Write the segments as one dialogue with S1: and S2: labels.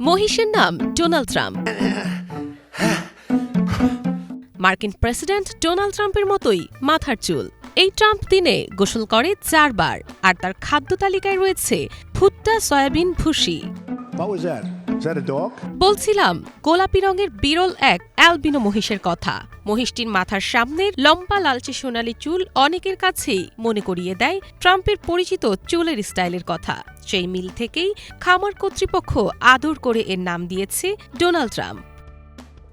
S1: মহিষের নাম Donald Trump. মার্কিন প্রেসিডেন্ট ডোনাল্ড ট্রাম্পের মতোই মাথার চুল। এই ট্রাম্প দিনে গোসল করে 4 বার, আর তার খাদ্য তালিকায় রয়েছে ভুট্টা, সয়াবিন, ভুসি। বলছিলাম গোলাপি রঙের বিরল এক অ্যালবিনো মহিষের কথা। মহিষটির মাথার সামনের লম্বা লালচে সোনালি চুল অনেকের কাছেই মনে করিয়ে দেয় ট্রাম্পের পরিচিত চুলের স্টাইলের কথা। সেই মিল থেকেই খামার কর্তৃপক্ষ আদর করে এর নাম দিয়েছে ডোনাল্ড ট্রাম্প।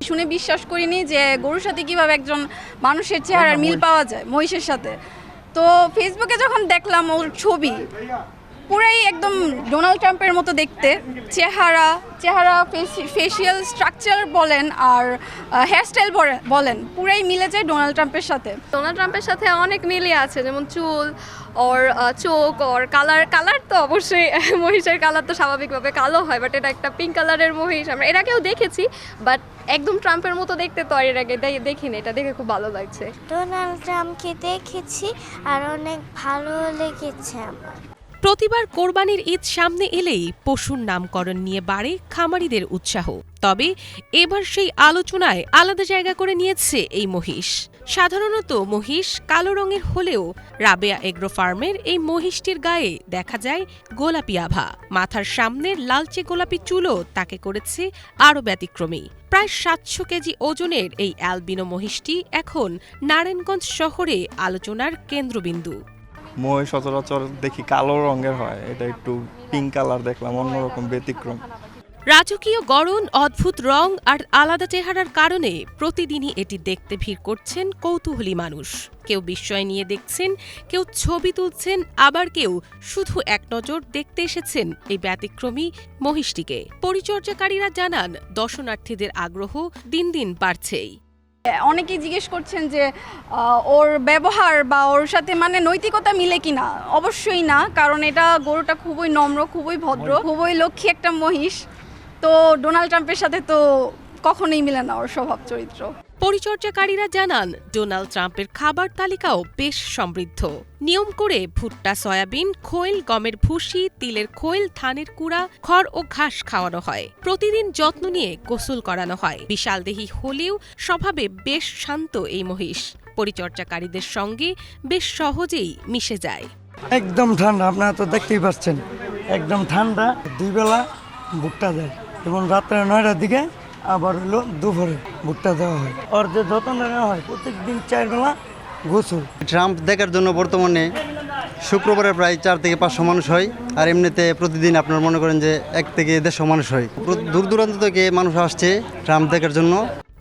S2: শুনে বিশ্বাস করিনি যে গরুর সাথে কিভাবে একজন মানুষের চেহারার মিল পাওয়া যায় মহিষের সাথে। তো ফেসবুকে যখন দেখলাম ওর ছবি, পুরাই একদম ডোনাল্ড ট্রাম্পের মতো দেখতে, চেহারা ফেসিয়াল স্ট্রাকচার বলেন আর হেয়ারস্টাইল বলেন, পুরাই মিলে যায় ডোনাল্ড ট্রাম্পের সাথে।
S3: ডোনাল্ড ট্রাম্পের সাথে অনেক মিলই আছে, যেমন চুল ওর চোখ ওর কালার তো অবশ্যই মহিষের কালার তো স্বাভাবিকভাবে কালো হয়, বাট এটা একটা পিঙ্ক কালারের মহিষ। আমরা এর আগেও দেখেছি, বাট একদম ট্রাম্পের মতো দেখতে তো আর এর আগে দেখিনি। এটা দেখে খুব ভালো লাগছে।
S4: ডোনাল্ড ট্রাম্পকে দেখেছি আর অনেক ভালো লেগেছে আমার।
S1: প্রতিবার কোরবানির ঈদ সামনে এলেই পশুর নামকরণ নিয়ে বাড়ে খামারিদের উৎসাহ। তবে এবার সেই আলোচনায় আলাদা জায়গা করে নিয়েছে এই মহিষ। সাধারণত মহিষ কালো রঙের হলেও রাবেয়া এগ্রো ফার্মের এই মহিষটির গায়ে দেখা যায় গোলাপি আভা। মাথার সামনের লালচে গোলাপি চুলও তাকে করেছে আরও ব্যতিক্রমী। প্রায় 700 কেজি ওজনের এই অ্যালবিনো মহিষটি এখন নারায়ণগঞ্জ শহরে আলোচনার কেন্দ্রবিন্দু।
S5: মহিষ সচরাচর দেখি কালো রঙের হয়, এটা একটু পিঙ্ক কালার দেখলাম, অন্যরকম ব্যতিক্রম।
S1: রাজকীয় গড়ন, অদ্ভুত রং আর আলাদা চেহারার কারণে প্রতিদিনই এটি দেখতে ভিড় করছেন কৌতূহলী মানুষ। কেউ বিস্ময় নিয়ে দেখছেন, কেউ ছবি তুলছেন, আবার কেউ শুধু এক নজর দেখতে এসেছেন এই ব্যতিক্রমী মহিষটিকে। পরিচর্যাকারীরা জানান, দর্শনার্থীদের আগ্রহ দিন দিন বাড়ছেই।
S2: অনেকেই জিজ্ঞেস করছেন যে ওর ব্যবহার বা ওর সাথে মানে নৈতিকতা মিলে কিনা। অবশ্যই না, কারণ এটা গরুটা খুবই নম্র, খুবই ভদ্র, খুবই লক্ষ্মী একটা মহিষ। তো ডোনাল্ড ট্রাম্পের সাথে তো কখনোই মিলে না ওর স্বভাব চরিত্র।
S1: পরিচর্যাকারীরা জানান, ডোনাল্ড ট্রাম্পের খাবার তালিকাও বেশ সমৃদ্ধ। নিয়ম করে ভুট্টা, সয়াবিন, খৈল, গমের ভুসি, তিলের খৈল, ধানের কুড়া, খড় ও ঘাস খাওয়ানো হয়। প্রতিদিন যত্ন নিয়ে গোসল করানো হয়। বিশালদেহী হলেও স্বভাবে বেশ শান্ত এই মহিষ পরিচর্যাকারীদের সঙ্গে বেশ সহজেই মিশে যায়।
S6: একদম ঠান্ডা, আপনারা তো দেখতেই পাচ্ছেন, একদম ঠান্ডা। 2 বেলা ভুট্টা দেয় এবং রাত্রে 9টার দিকে আবার হলো দুপুরে ভুট্টা দেওয়া হয়। ওর যে যত্ন নেওয়া হয় প্রত্যেকদিন 4 বেলা গোসল।
S7: ট্রাম্প দেখার জন্য বর্তমানে শুক্রবারে প্রায় 4 থেকে 500 মানুষ হয়, আর এমনিতে প্রতিদিন আপনার মনে করেন যে 1 থেকে 150 মানুষ হয়। দূর দূরান্ত থেকে মানুষ আসছে ট্রাম্প দেখার জন্য।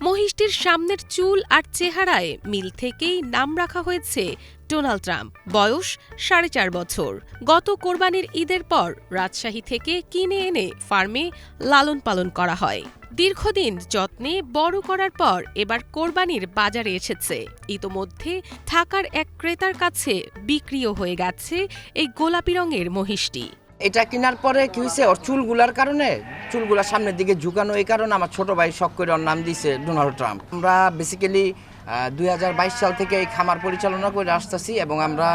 S1: মহিষটির সামনের চুল আর চেহারায় মিল থেকেই নাম রাখা হয়েছে ডোনাল্ড ট্রাম্প। বয়স 4.5 বছর। গত কোরবানির ঈদের পর রাজশাহী থেকে কিনে এনে ফার্মে লালন পালন করা হয়। দীর্ঘদিন যত্নে বড় করার পর এবার কোরবানির বাজারে এসেছে। ইতোমধ্যে ঢাকার এক ক্রেতার কাছে বিক্রিও হয়ে গেছে এই গোলাপি রঙের মহিষটি।
S8: এটা কেনার পরে কি হয়েছে, ওর চুলগুলার কারণে, চুলগুলা সামনের দিকে ঝুঁকানো, এই কারণে আমার ছোট ভাই শখ করে ওর নাম দিয়েছে ডোনাল্ড ট্রাম্প। আমরা বেসিক্যালি 2022 সাল থেকে এই খামার পরিচালনা করে আসতেছি এবং আমরা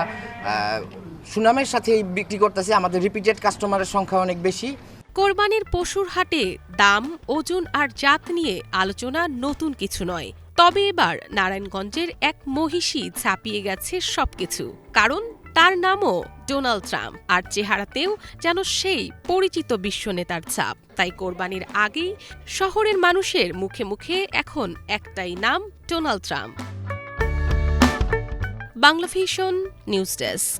S8: সুনামের সাথে বিক্রি করতেছি। আমাদের রিপিটেড কাস্টমারের সংখ্যা অনেক বেশি।
S1: কোরবানির পশুর হাটে দাম, ওজন আর জাত নিয়ে আলোচনা নতুন কিছু নয়। তবে এবার নারায়ণগঞ্জের এক মহিষী ছাপিয়ে গেছে সবকিছু, কারণ তার নামও ডোনাল্ড ট্রাম্প, আর চেহারাতেও যেন সেই পরিচিত বিশ্বনেতার ছাপ। তাই কোরবানির আগেই শহরের মানুষের মুখে মুখে এখন একটাই নাম, Donald Trump. Bangla vision news desk.